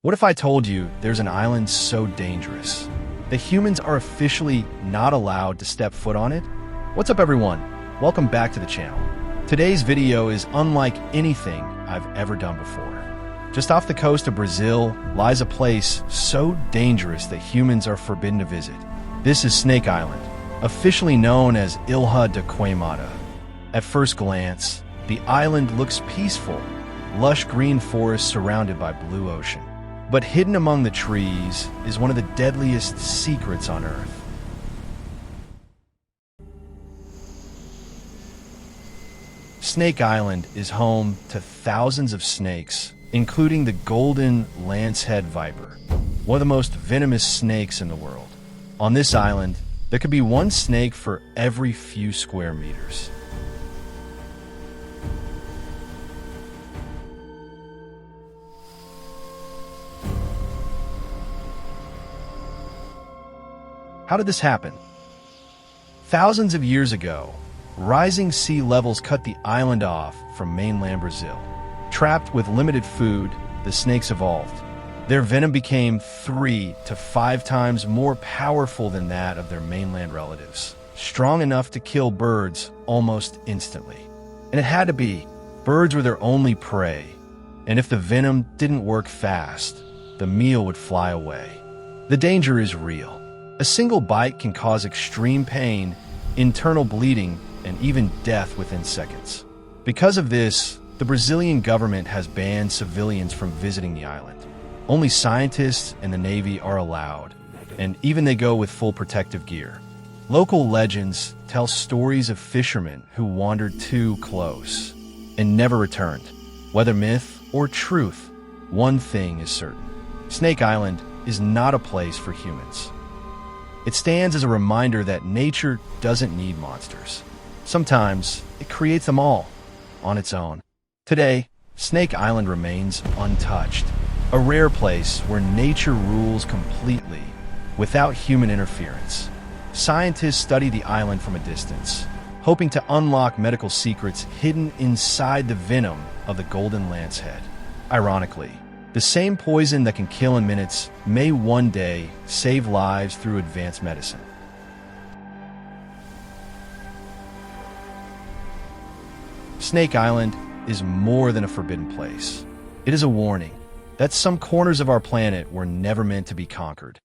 What if I told you there's an island so dangerous that humans are officially not allowed to step foot on it? What's up, everyone? Welcome back to the channel. Today's video is unlike anything I've ever done before. Just off the coast of Brazil lies a place so dangerous that humans are forbidden to visit. This is Snake Island, officially known as Ilha de Queimada. At first glance, the island looks peaceful, lush green forests surrounded by blue ocean. But hidden among the trees is one of the deadliest secrets on Earth. Snake Island is home to thousands of snakes, including the golden lancehead viper, one of the most venomous snakes in the world. On this island, there could be one snake for every few square meters. How did this happen? Thousands of years ago, rising sea levels cut the island off from mainland Brazil. Trapped with limited food, the snakes evolved. Their venom became 3 to 5 times more powerful than that of their mainland relatives, strong enough to kill birds almost instantly. And it had to be. Birds were their only prey, and if the venom didn't work fast, the meal would fly away. The danger is real. A single bite can cause extreme pain, internal bleeding, and even death within seconds. Because of this, the Brazilian government has banned civilians from visiting the island. Only scientists and the Navy are allowed, and even they go with full protective gear. Local legends tell stories of fishermen who wandered too close and never returned. Whether myth or truth, one thing is certain. Snake Island is not a place for humans. It stands as a reminder that nature doesn't need monsters. Sometimes it creates them all on its own. Today, Snake Island remains untouched, a rare place where nature rules completely without human interference. Scientists study the island from a distance, hoping to unlock medical secrets hidden inside the venom of the golden lancehead. Ironically, the same poison that can kill in minutes may one day save lives through advanced medicine. Snake Island is more than a forbidden place. It is a warning that some corners of our planet were never meant to be conquered.